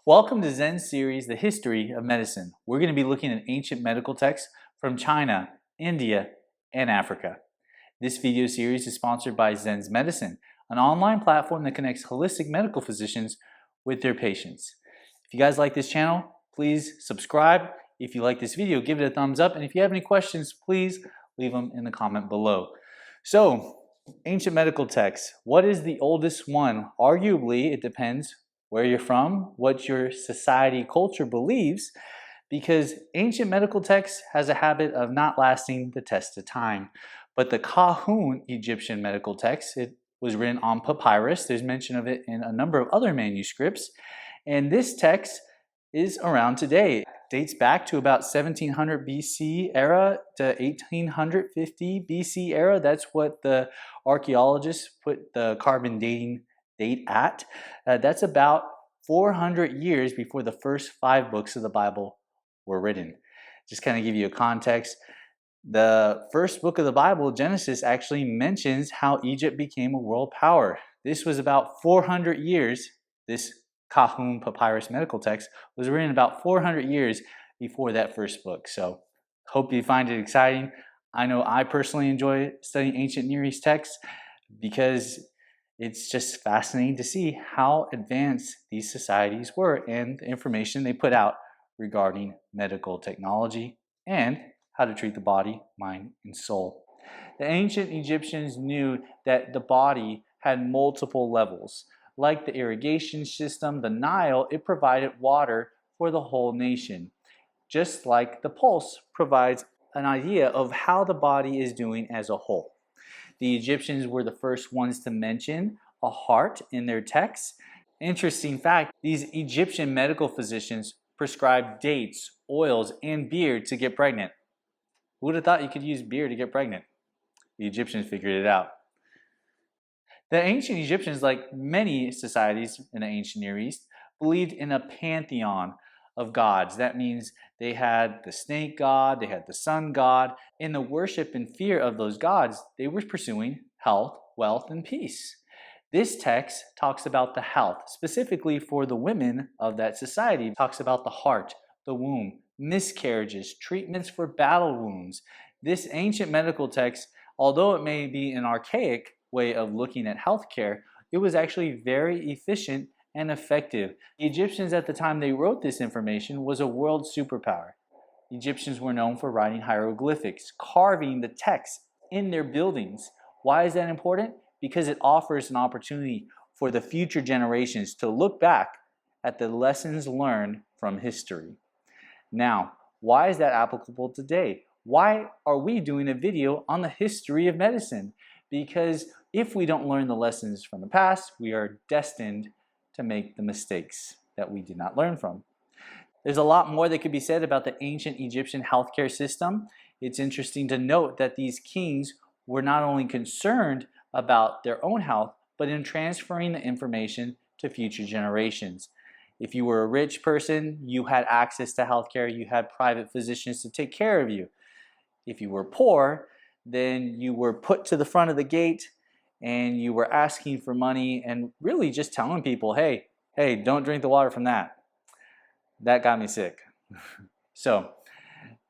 Welcome to Zen's series, The History of Medicine. We're going to be looking at ancient medical texts from China, India, and Africa. This video series is sponsored by Zen's Medicine, an online platform that connects holistic medical physicians with their patients. If you guys like this channel, please subscribe. If you like this video, give it a thumbs up. And if you have any questions, please leave them in the comment below. So, ancient medical texts. What is the oldest one? Arguably, it depends where you're from, what your society culture believes, because ancient medical text has a habit of not lasting the test of time. But the Kahun Egyptian medical text, it was written on papyrus. There's mention of it in a number of other manuscripts. And this text is around today. It dates back to about 1700 BC era to 1850 BC era. That's what the archaeologists put the carbon dating date at. That's about 400 years before the first 5 books of the Bible were written. Just kind of give you a context. The first book of the Bible, Genesis, actually mentions how Egypt became a world power. This was about 400 years. This Kahun Papyrus medical text was written about 400 years before that first book. So, hope you find it exciting. I know I personally enjoy studying ancient Near East texts because it's just fascinating to see how advanced these societies were and the information they put out regarding medical technology and how to treat the body, mind, and soul. The ancient Egyptians knew that the body had multiple levels. Like the irrigation system, the Nile, it provided water for the whole nation. Just like the pulse provides an idea of how the body is doing as a whole. The Egyptians were the first ones to mention a heart in their texts. Interesting fact, these Egyptian medical physicians prescribed dates, oils, and beer to get pregnant. Who would have thought you could use beer to get pregnant? The Egyptians figured it out. The ancient Egyptians, like many societies in the ancient Near East, believed in a pantheon of gods. That means they had the snake god, they had the sun god. In the worship and fear of those gods, they were pursuing health, wealth, and peace. This text talks about the health, specifically for the women of that society. It talks about the heart, the womb, miscarriages, treatments for battle wounds. This ancient medical text, although it may be an archaic way of looking at healthcare, it was actually very efficient and effective. The Egyptians at the time they wrote this information was a world superpower. Egyptians were known for writing hieroglyphics, carving the text in their buildings. Why is that important? Because it offers an opportunity for the future generations to look back at the lessons learned from history. Now, why is that applicable today? Why are we doing a video on the history of medicine? Because if we don't learn the lessons from the past, we are destined to make the mistakes that we did not learn from. There's a lot more that could be said about the ancient Egyptian healthcare system. It's interesting to note that these kings were not only concerned about their own health, but in transferring the information to future generations. If you were a rich person, you had access to healthcare, you had private physicians to take care of you. If you were poor, then you were put to the front of the gate and you were asking for money and really just telling people, hey, don't drink the water from that. That got me sick. So,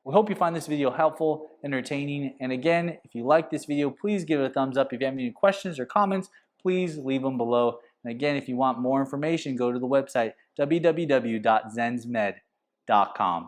we hope you find this video helpful, entertaining, and again, if you like this video, please give it a thumbs up. If you have any questions or comments, please leave them below. And again, if you want more information, go to the website www.zensmed.com.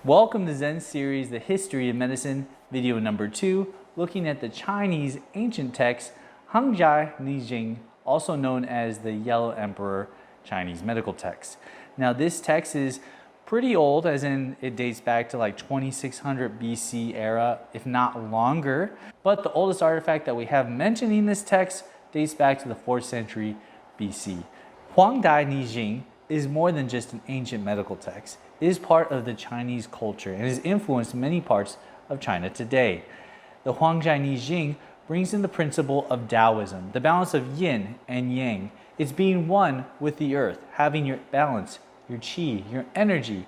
Welcome to Zen's series, The History of Medicine, video number 2, looking at the Chinese ancient text, Huang Di Nei Jing, also known as the Yellow Emperor Chinese medical text. Now this text is pretty old, as in it dates back to like 2600 BC era, if not longer. But the oldest artifact that we have mentioning this text dates back to the 4th century BC. Huang Di Nei Jing is more than just an ancient medical text. It is part of the Chinese culture and has influenced many parts of China today. The Huang Di Nei Jing brings in the principle of Taoism, the balance of yin and yang. It's being one with the earth, having your balance, your chi, your energy,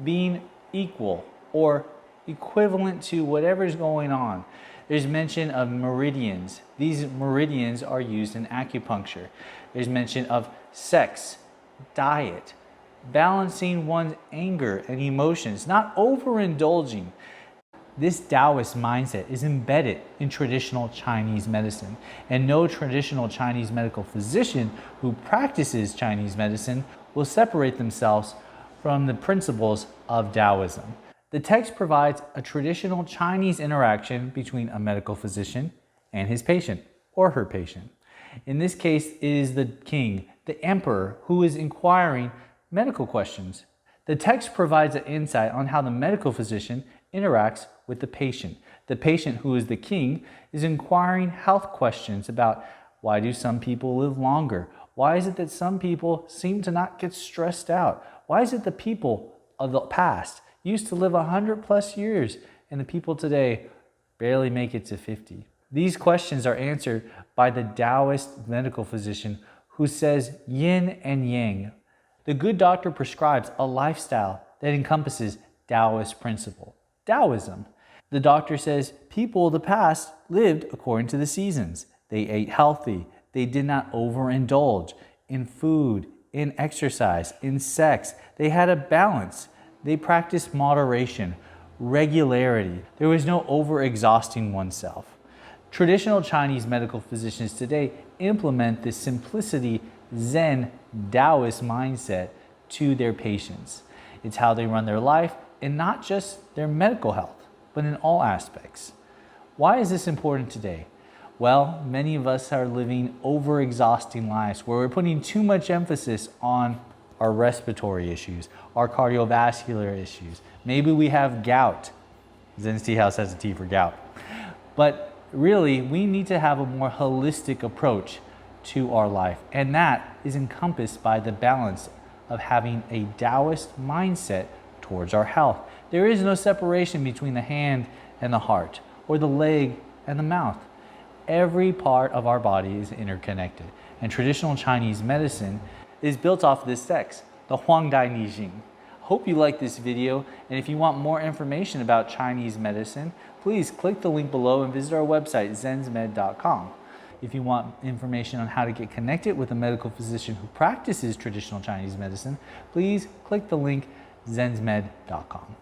being equal or equivalent to whatever's going on. There's mention of meridians. These meridians are used in acupuncture. There's mention of sex, diet, balancing one's anger and emotions, not overindulging. This Taoist mindset is embedded in traditional Chinese medicine, and no traditional Chinese medical physician who practices Chinese medicine will separate themselves from the principles of Taoism. The text provides a traditional Chinese interaction between a medical physician and his patient or her patient. In this case, it is the king, the emperor, who is inquiring medical questions. The text provides an insight on how the medical physician interacts with the patient. The patient, who is the king, is inquiring health questions about why do some people live longer? Why is it that some people seem to not get stressed out? Why is it the people of the past used to live 100+ years and the people today barely make it to 50? These questions are answered by the Taoist medical physician who says yin and yang. The good doctor prescribes a lifestyle that encompasses Taoist principle, Taoism. The doctor says people of the past lived according to the seasons. They ate healthy. They did not overindulge in food, in exercise, in sex. They had a balance. They practiced moderation, regularity. There was no overexhausting oneself. Traditional Chinese medical physicians today implement this simplicity Zen Taoist mindset to their patients. It's how they run their life, and not just their medical health, but in all aspects. Why is this important today? Well, many of us are living overexhausting lives where we're putting too much emphasis on our respiratory issues, our cardiovascular issues. Maybe we have gout. Zen Tea House has a tea for gout. But really, we need to have a more holistic approach to our life, and that is encompassed by the balance of having a Taoist mindset towards our health. There is no separation between the hand and the heart, or the leg and the mouth. Every part of our body is interconnected, and traditional Chinese medicine is built off this text, the Huang Di Nei Jing. Hope you like this video, and if you want more information about Chinese medicine, please click the link below and visit our website, zensmed.com. If you want information on how to get connected with a medical physician who practices traditional Chinese medicine, please click the link zensmed.com.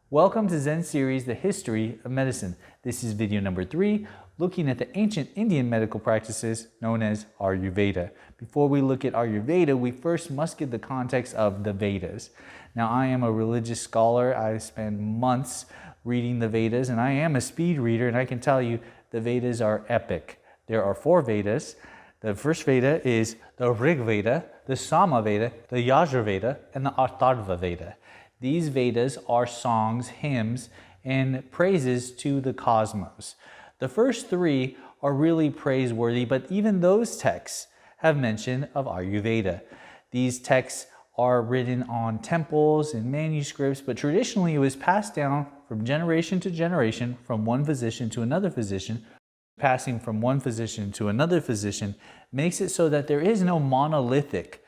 Welcome to Zen series, The History of Medicine. This is video number 3, looking at the ancient Indian medical practices known as Ayurveda. Before we look at Ayurveda, we first must get the context of the Vedas. Now, I am a religious scholar. I spend months reading the Vedas, and I am a speed reader, and I can tell you the Vedas are epic. There are 4 Vedas. The first Veda is the Rig Veda, the Sama Veda, the Yajur Veda, and the Atharva Veda. These Vedas are songs, hymns, and praises to the cosmos. The first 3 are really praiseworthy, but even those texts have mention of Ayurveda. These texts are written on temples and manuscripts, but traditionally it was passed down from generation to generation, from one physician to another physician. Passing from one physician to another physician makes it so that there is no monolithic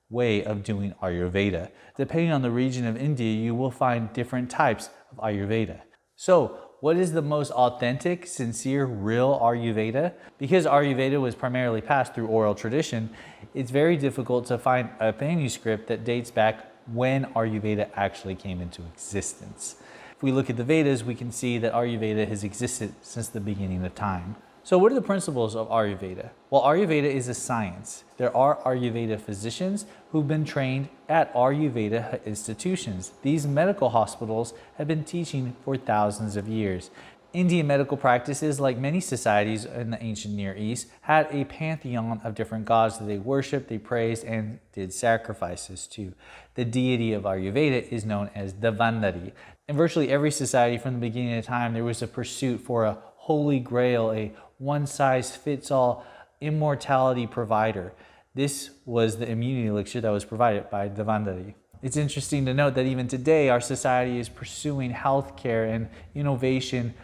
way of doing Ayurveda. Depending on the region of India, you will find different types of Ayurveda. So, what is the most authentic, sincere, real Ayurveda? Because Ayurveda was primarily passed through oral tradition, it's very difficult to find a manuscript that dates back when Ayurveda actually came into existence. If we look at the Vedas, we can see that Ayurveda has existed since the beginning of time. So what are the principles of Ayurveda? Well, Ayurveda is a science. There are Ayurveda physicians who've been trained at Ayurveda institutions. These medical hospitals have been teaching for thousands of years. Indian medical practices, like many societies in the ancient Near East, had a pantheon of different gods that they worshipped, they praised, and did sacrifices to. The deity of Ayurveda is known as Dhanvantari. In virtually every society from the beginning of time, there was a pursuit for a holy grail, a one-size-fits-all immortality provider. This was the immunity elixir that was provided by Dhanvantari. It's interesting to note that even today, our society is pursuing healthcare and innovation,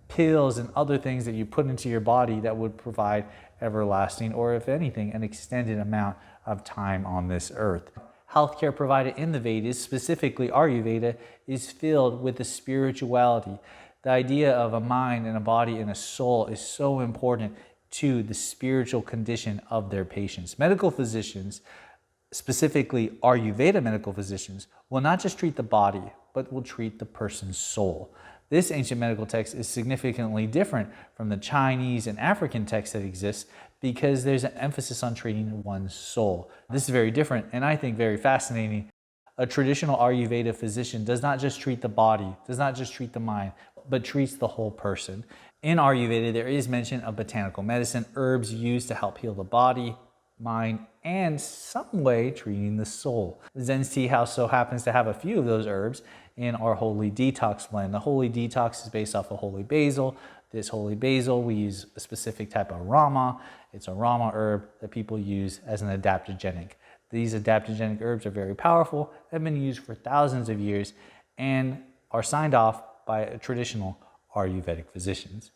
pills and other things that you put into your body that would provide everlasting, or if anything, an extended amount of time on this earth. healthcare provided in the Vedas, specifically Ayurveda, is filled with the spirituality. The idea of a mind and a body and a soul is so important to the spiritual condition of their patients. Medical physicians, specifically Ayurveda medical physicians, will not just treat the body, but will treat the person's soul. This ancient medical text is significantly different from the Chinese and African texts that exist because there's an emphasis on treating one's soul. This is very different and I think very fascinating. A traditional Ayurveda physician does not just treat the body, does not just treat the mind, but treats the whole person. In Ayurveda, there is mention of botanical medicine, herbs used to help heal the body, mind, and some way treating the soul. Zen's Tea House so happens to have a few of those herbs in our Holy Detox blend. The Holy Detox is based off of holy basil. This holy basil, we use a specific type of rama. It's a rama herb that people use as an adaptogenic. These adaptogenic herbs are very powerful, have been used for thousands of years, and are signed off by traditional Ayurvedic physicians.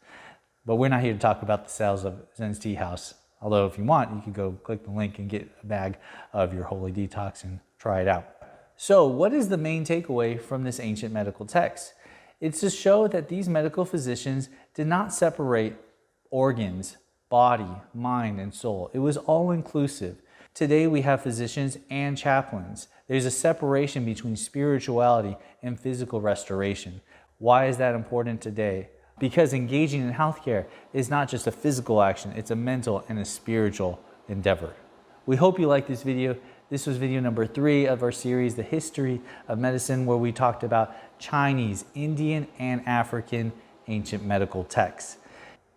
But we're not here to talk about the sales of Zen's Tea House. Although if you want, you can go click the link and get a bag of your Holy Detox and try it out. So what is the main takeaway from this ancient medical text? It's to show that these medical physicians did not separate organs, body, mind, and soul. It was all inclusive. Today we have physicians and chaplains. There's a separation between spirituality and physical restoration. Why is that important today? Because engaging in healthcare is not just a physical action, it's a mental and a spiritual endeavor. We hope you liked this video. This was video number 3 of our series, The History of Medicine, where we talked about Chinese, Indian, and African ancient medical texts.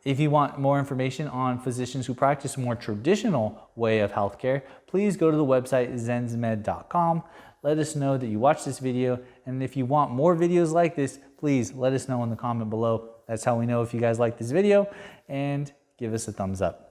If you want more information on physicians who practice a more traditional way of healthcare, please go to the website zensmed.com. Let us know that you watched this video, and if you want more videos like this, please let us know in the comment below. That's how we know if you guys like this video, and give us a thumbs up.